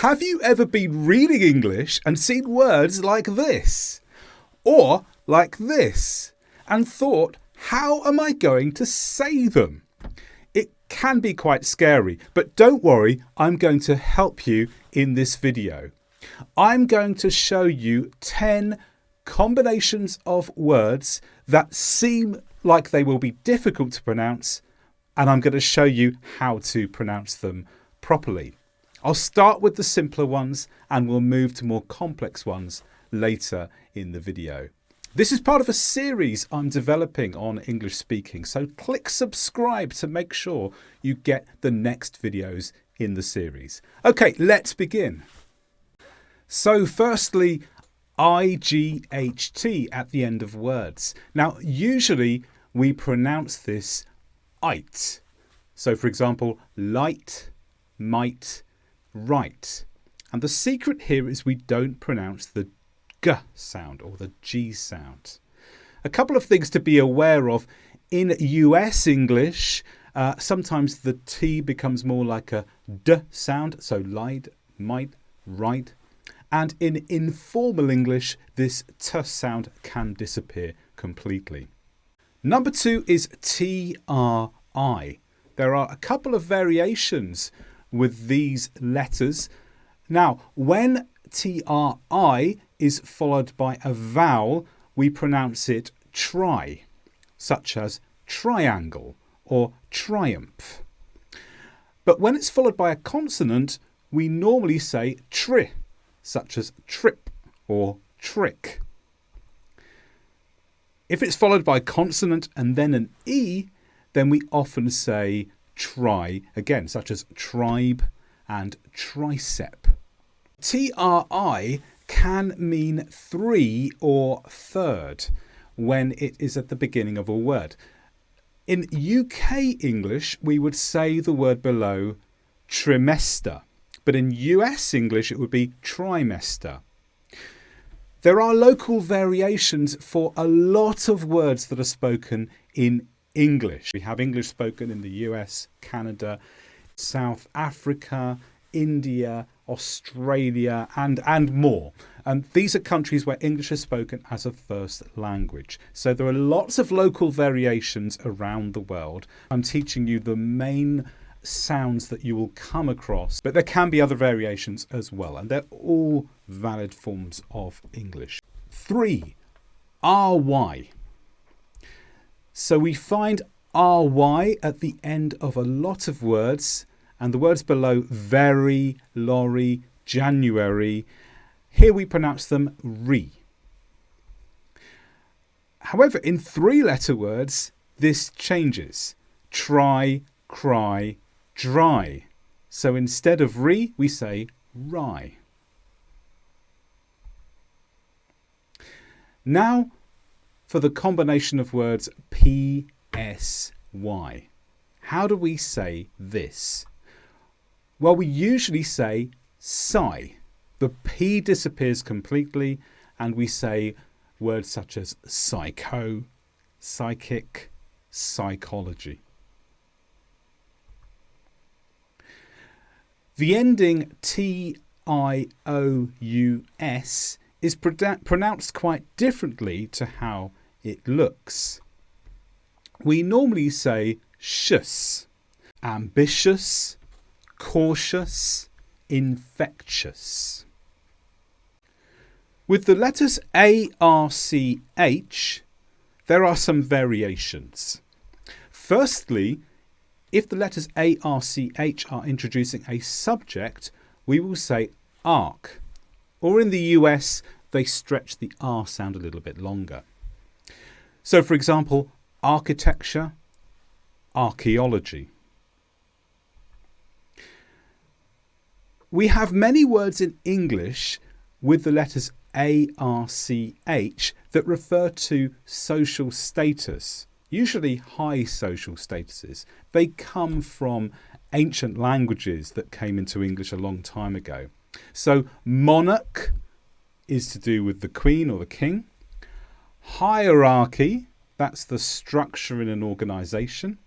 Have you ever been reading English and seen words like this? Or like this? And thought, how am I going to say them? It can be quite scary, but don't worry, I'm going to help you in this video. I'm going to show you 10 combinations of words that seem like they will be difficult to pronounce, and I'm going to show you how to pronounce them properly. I'll start with the simpler ones and we'll move to more complex ones later in the video. This is part of a series I'm developing on English speaking, so click subscribe to make sure you get the next videos in the series. Okay, let's begin. So firstly, ight at the end of words. Now, usually we pronounce this ight. So for example, light, might, right. And the secret here is we don't pronounce the G sound or the G sound. A couple of things to be aware of. In US English, sometimes the T becomes more like a D sound. So light, might, right. And in informal English, this T sound can disappear completely. Number 2 is TRI. There are a couple of variations with these letters. Now, when TRI is followed by a vowel, we pronounce it tri, such as triangle or triumph. But when it's followed by a consonant, we normally say tri, such as trip or trick. If it's followed by a consonant and then an E, then we often say tri, again, such as tribe and tricep. TRI can mean three or third when it is at the beginning of a word. In UK English, we would say the word below trimester, but in US English, it would be trimester. There are local variations for a lot of words that are spoken in English. We have English spoken in the US, Canada, South Africa, India, Australia, and more. These are countries where English is spoken as a first language. So there are lots of local variations around the world. I'm teaching you the main sounds that you will come across, but there can be other variations as well, and they're all valid forms of English. 3, RY. So we find RY at the end of a lot of words, and the words below very, lorry, January, here we pronounce them re. However, in 3-letter words, this changes. Try, cry, dry. So instead of re, we say rye. Now for the combination of words PSY. How do we say this? Well, we usually say sigh. The P disappears completely and we say words such as psycho, psychic, psychology. The ending TIOUS is pronounced quite differently to how it looks. We normally say shus, ambitious, cautious, infectious. With the letters ARCH, there are some variations. Firstly, if the letters ARCH are introducing a subject, we will say arc. Or in the US, they stretch the R sound a little bit longer. So for example, architecture, archaeology. We have many words in English with the letters ARCH that refer to social status, usually high social statuses. They come from ancient languages that came into English a long time ago. So monarch is to do with the queen or the king. Hierarchy, that's the structure in an organisation.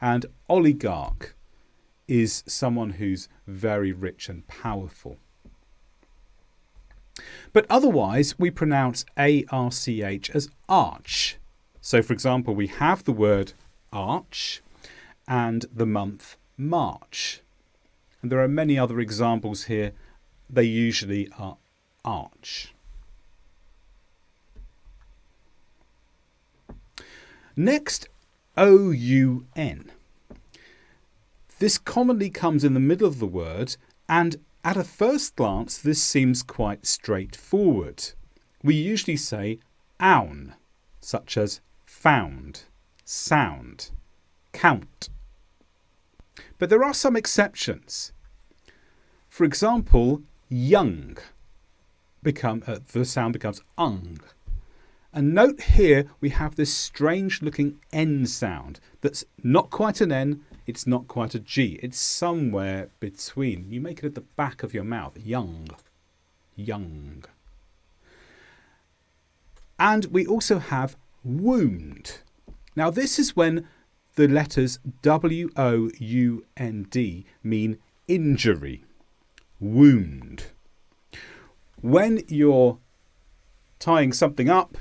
And oligarch is someone who's very rich and powerful. But otherwise, we pronounce ARCH as arch. So, for example, we have the word arch and the month March. And there are many other examples here. They usually are arch. Next, OUN. This commonly comes in the middle of the word, and at a first glance this seems quite straightforward. We usually say own, such as found, sound, count. But there are some exceptions. For example, young, the sound becomes ung. And note here we have this strange looking N sound that's not quite an N, it's not quite a G, it's somewhere between. You make it at the back of your mouth, young, young. And we also have wound. Now this is when the letters W-O-U-N-D mean injury, wound. When you're tying something up,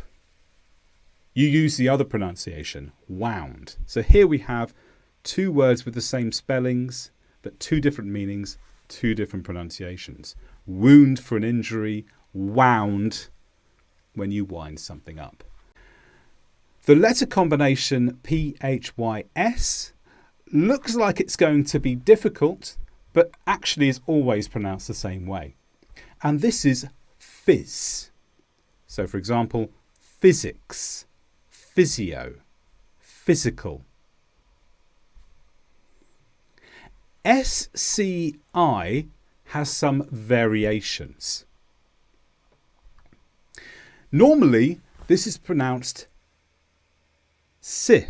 you use the other pronunciation, wound. So here we have two words with the same spellings, but two different meanings, two different pronunciations. Wound for an injury, wound when you wind something up. The letter combination P-H-Y-S looks like it's going to be difficult, but actually is always pronounced the same way. And this is Phys. So for example, physics, physio, physical. SCI has some variations. Normally, this is pronounced si,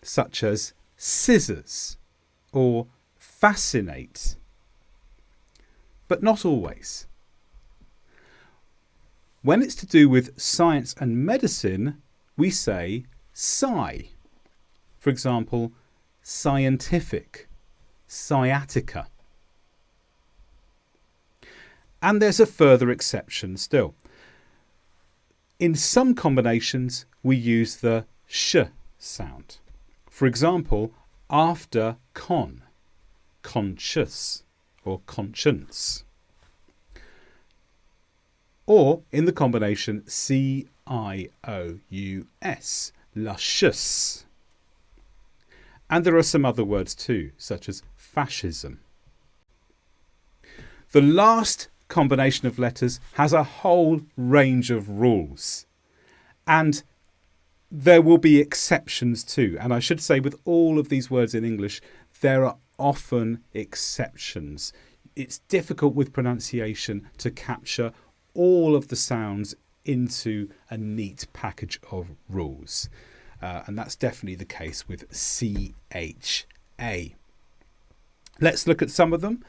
such as scissors or fascinate, but not always. When it's to do with science and medicine, we say sci. For example, scientific, sciatica. And there's a further exception still. In some combinations, we use the sh sound. For example, after con, conscious or conscience. Or in the combination C-I-O-U-S, luscious. And there are some other words too, such as fascism. The last combination of letters has a whole range of rules. And there will be exceptions too. And I should say with all of these words in English, there are often exceptions. It's difficult with pronunciation to capture all of the sounds into a neat package of rules. And that's definitely the case with C-H-A. Let's look at some of them.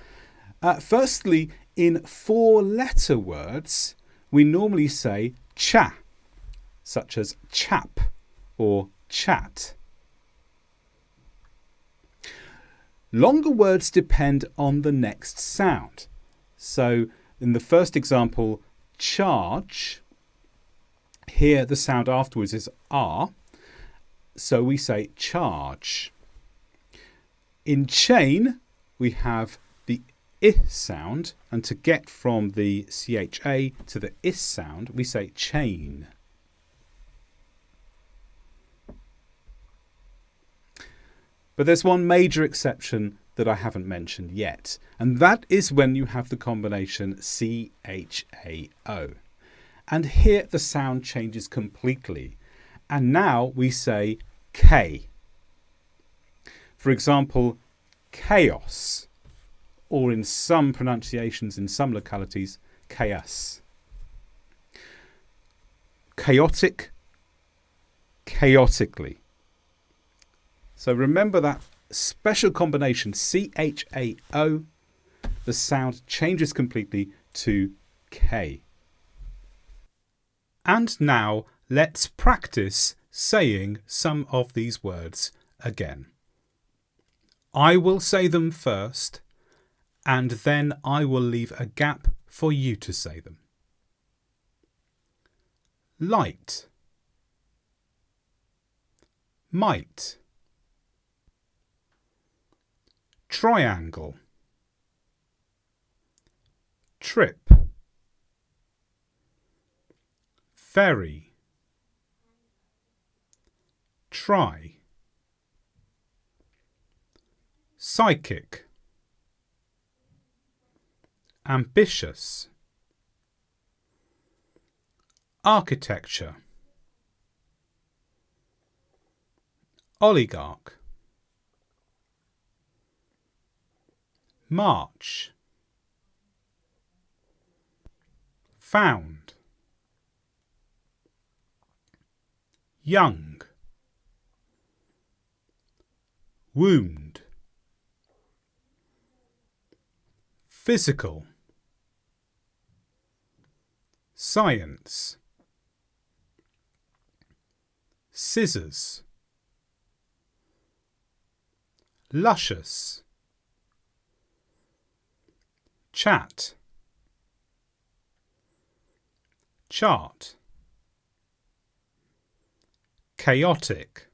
Firstly, in four-letter words, we normally say cha, such as chap or chat. Longer words depend on the next sound. So in the first example, charge, here the sound afterwards is R, so we say charge. In chain, we have the I sound, and to get from the CHA to the I sound, we say chain. But there's one major exception that I haven't mentioned yet, and that is when you have the combination C-H-A-O. And here the sound changes completely, and now we say K. For example, chaos, or in some pronunciations in some localities, chaos. Chaotic, chaotically. So remember that special combination C-H-A-O, the sound changes completely to K. And now let's practice saying some of these words again. I will say them first, and then I will leave a gap for you to say them. Light, might, triangle, trip, very, try, psychic, ambitious, architecture, oligarch, march, found, young, wound, physical, science, scissors, luscious, chat, chart, chaotic.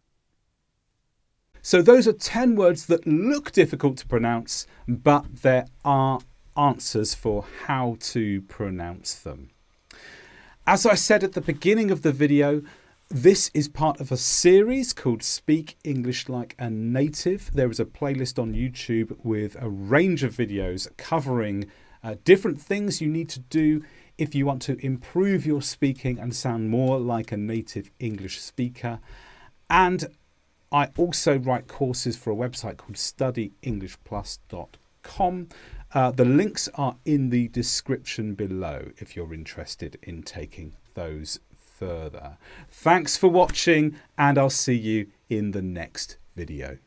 So those are 10 words that look difficult to pronounce, but there are answers for how to pronounce them. As I said at the beginning of the video, this is part of a series called Speak English Like a Native. There is a playlist on YouTube with a range of videos covering different things you need to do if you want to improve your speaking and sound more like a native English speaker. And I also write courses for a website called studyenglishplus.com. The links are in the description below if you're interested in taking those further. Thanks for watching, and I'll see you in the next video.